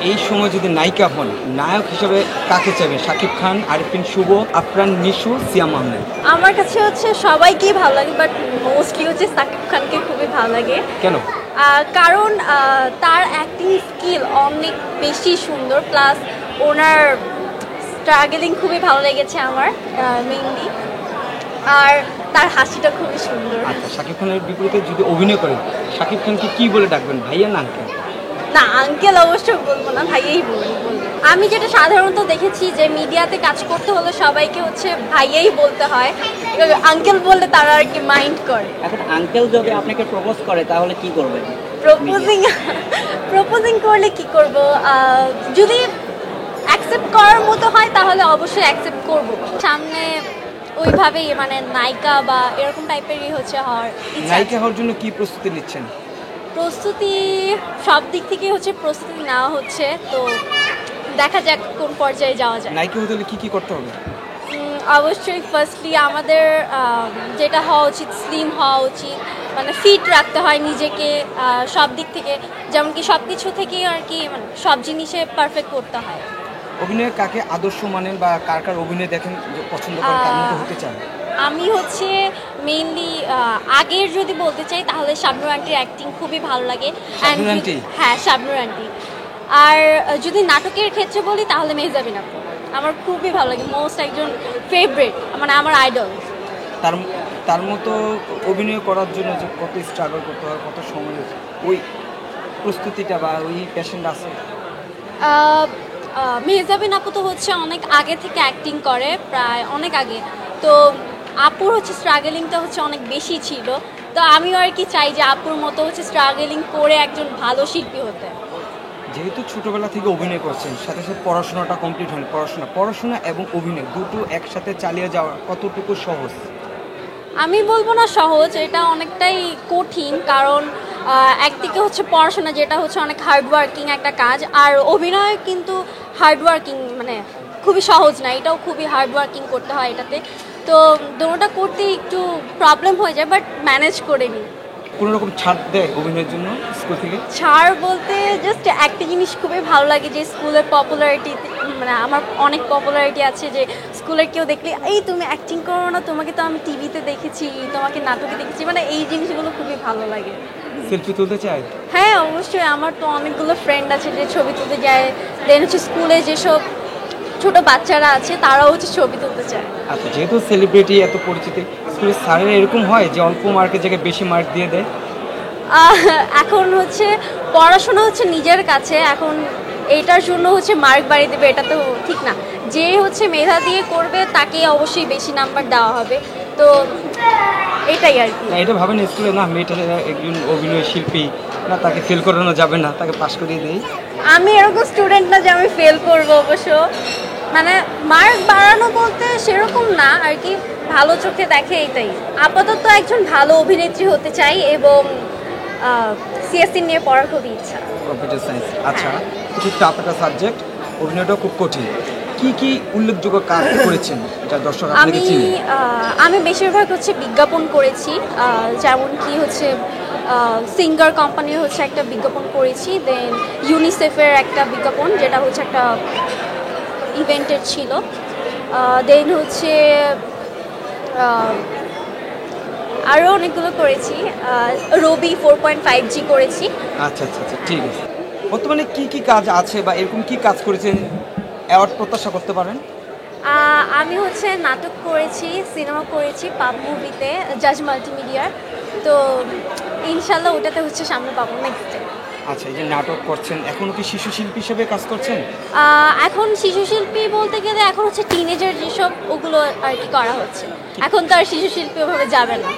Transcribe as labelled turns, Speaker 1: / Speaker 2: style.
Speaker 1: এই সময় যদি নায়িকা হন, নায়ক হিসেবে কাকে চাইবেন? শাকিব খান, আরিফিন শুভ, আফরান নিশু, সিয়াম আহমেদ?
Speaker 2: আমার কাছে হচ্ছে সবাইকেই ভালো লাগে, বাট মোস্টলি হচ্ছে শাকিব খানকে খুবই ভালো লাগে।
Speaker 1: কেন?
Speaker 2: কারণ তার অ্যাক্টিং স্কিল অনেক বেশি সুন্দর, প্লাস ওনার স্ট্রাগলিং খুবই ভালো লেগেছে আমার মেইনলি। আর তার হাসিটা খুবই সুন্দর।
Speaker 1: আচ্ছা, শাকিব খানের বিপরীতে যদি অভিনয় করেন, শাকিব খানকে কি বলে ডাকবেন? ভাইয়া না আঙ্কেল?
Speaker 2: না, আঙ্কেল অবশ্যই বলবো না, ভাইয়াই বলবো। আমি যেটা সাধারণত দেখেছি যে মিডিয়াতে কাজ করতে হলে সবাইকে হচ্ছে ভাইয়াই বলতে হয়, আঙ্কেল বললে তারা আর কি মাইন্ড করে।
Speaker 3: এখন আঙ্কেল যদি আপনাকে প্রপোজ করে তাহলে কি করবেন?
Speaker 2: প্রপোজিং করলে কি করব, যদি অ্যাকসেপ্ট করার মতো হয় তাহলে অবশ্যই অ্যাকসেপ্ট করব। সামনে ওইভাবেই মানে নায়িকা বা এরকম টাইপেরই হচ্ছে হওয়ার ইচ্ছা।
Speaker 1: নায়িকা হওয়ার জন্য কি প্রস্তুতি নিচ্ছেন?
Speaker 2: প্রস্তুতি সব দিক থেকে হচ্ছে প্রস্তুতি নেওয়া হচ্ছে, তো দেখা যাক কোন পর্যায়ে যাওয়া যায়।
Speaker 1: নায়িকা হতে হলে কি কি করতে হবে?
Speaker 2: অবশ্যই ফার্স্টলি আমাদের যেটা হওয়া উচিত, স্লিম হওয়া উচিত, মানে ফিট রাখতে হয় নিজেকে সব দিক থেকে, যেমন কি সব কিছু থেকেই আর কি মানে সব জিনিসে পারফেক্ট করতে হয়।
Speaker 1: অভিনয়ে কাকে আদর্শ মানেন বা কার কার অভিনয় দেখেন যে পছন্দ করেন, তার মতো হতে চান?
Speaker 2: আমি হচ্ছে মেইনলি আগের যদি বলতে চাই তাহলে শাবনূর আন্টির অ্যাক্টিং খুবই ভালো লাগে।
Speaker 1: শাবনূর আন্টি?
Speaker 2: হ্যাঁ, শাবনূর আন্টি। আর যদি নাটকের ক্ষেত্রে বলি তাহলে মেহজাবিন আপু আমার খুবই ভালো লাগে, মোস্ট একজন ফেভারিট, মানে আমার আইডল।
Speaker 1: তার তার মতো অভিনয় করার জন্য যে কত স্ট্রাগল করতে হয়, কত সময়, ওই প্রস্তুতিটা বা ওই প্যাশনটা আছে?
Speaker 2: মেহজাবিন আপু তো হচ্ছে অনেক আগে থেকে অ্যাক্টিং করে, প্রায় অনেক আগে। তো আপুর হচ্ছে স্ট্রাগলিংটা হচ্ছে অনেক বেশি ছিল, তো আমিও আর কি চাই যে আপুর মতো হচ্ছে স্ট্রাগলিং করে একজন ভালো শিল্পী হতে।
Speaker 1: যেহেতু ছোটবেলা থেকে অভিনয় করছেন, সাথে সাথে পড়াশোনাটা কমপ্লিট হয়নি, পড়াশোনা এবং অভিনয় দুটো একসাথে চালিয়ে যাওয়া কতটুকু সহজ?
Speaker 2: আমি বলবো না সহজ, এটা অনেকটাই কঠিন, কারণ একদিকে হচ্ছে পড়াশোনা, যেটা হচ্ছে অনেক হার্ডওয়ার্কিং একটা কাজ, আর অভিনয় কিন্তু হার্ডওয়ার্কিং, মানে খুবই সহজ না, এটাও খুবই হার্ডওয়ার্কিং করতে হয় এটাতে। তো দুটোটা করতে একটু প্রবলেম হয়ে যায়, বাট ম্যানেজ করে নিই।
Speaker 1: কোনো রকম ছাড় দেয় অভিনয়ের জন্য স্কুল থেকে?
Speaker 2: ছাড় বলতে জাস্ট একটা জিনিস খুবই ভালো লাগে যে স্কুলের পপুলারিটি, মানে আমার অনেক পপুলারিটি আছে, যে স্কুলের কেউ দেখলে এই তুমি অ্যাক্টিং করো না, তোমাকে তো আমি টিভিতে দেখেছি, তোমাকে নাটকে দেখেছি, মানে এই জিনিসগুলো খুবই ভালো লাগে।
Speaker 1: সেলফি তুলতে চায়?
Speaker 2: হ্যাঁ, অবশ্যই। আমার তো অনেকগুলো ফ্রেন্ড আছে যে ছবি তুলতে যায়, দেন হচ্ছে স্কুলে যেসব ছোট বাচ্চারা আছে তারাও হচ্ছে ছবি তুলতে চায়।
Speaker 1: আচ্ছা, যেহেতু সেলিব্রিটি এত পরিচিতি, স্কুলের স্যারেরা এরকম হয় যে অল্প মার্কের জায়গায় বেশি মার্ক দিয়ে দেয়?
Speaker 2: এখন হচ্ছে পড়াশোনা হচ্ছে নিজের কাছে, এখন এইটার জন্য হচ্ছে মার্ক বাড়িয়ে দেবে এটা তো ঠিক না। যে হচ্ছে মেধা দিয়ে করবে তাকে অবশ্যই বেশি নাম্বার দেওয়া হবে, তো এটাই আর কি।
Speaker 1: না, এটা ভাবেন স্কুলে না মেয়েটা একজন অভিনয় শিল্পী, না তাকে ফেল করানো যাবে না, তাকে পাশ করিয়ে দেয়?
Speaker 2: আমি এরকম স্টুডেন্ট না যে আমি ফেল করবো, অবশ্য মানে মার্ক বাড়ানো বলতে সেরকম না আর কি, ভালো চোখে দেখে এটাই। আপাতত একজন ভালো অভিনেত্রী হতে চাই এবং সিএসসি নিয়ে পড়ার খুবই ইচ্ছা।
Speaker 1: Computer science. আচ্ছা, খুব টাফ একটা সাবজেক্ট, অভিনয়টাও খুব কঠিন। কি কি উল্লেখযোগ্য কাজ করেছেন যা দর্শক আপনাকে চিনে?
Speaker 2: আমি বেশিরভাগ হচ্ছে বিজ্ঞাপন করেছি, যেমন কি হচ্ছে সিঙ্গার কোম্পানির হচ্ছে একটা বিজ্ঞাপন করেছি, দেন ইউনিসেফের একটা বিজ্ঞাপন যেটা হচ্ছে একটা ইভেন্টের ছিল, দেন হচ্ছে আরও অনেকগুলো করেছি, রবি 4.5G করেছি।
Speaker 1: আচ্ছা আচ্ছা আচ্ছা, ঠিক আছে। বর্তমানে কি কি কাজ আছে বা এরকম কি কাজ করেছেন অ্যাওয়ার্ড প্রত্যাশা করতে পারেন?
Speaker 2: আমি হচ্ছে নাটক করেছি, সিনেমা করেছি পাপ মুভিতে, জাজ মাল্টিমিডিয়ার, তো ইনশাল্লাহ ওটাতে হচ্ছে সামনে পাবো নেক্সটে।
Speaker 1: আচ্ছা, এই যে নাটক করছেন, এখনও কি শিশু শিল্পী হিসেবে কাজ করছেন?
Speaker 2: এখন শিশু শিল্পী বলতে গেলে এখন হচ্ছে টিনেজার যেসব ওগুলো আর কি করা হচ্ছে, এখন তো আর শিশু শিল্পী ওভাবে যাবে না।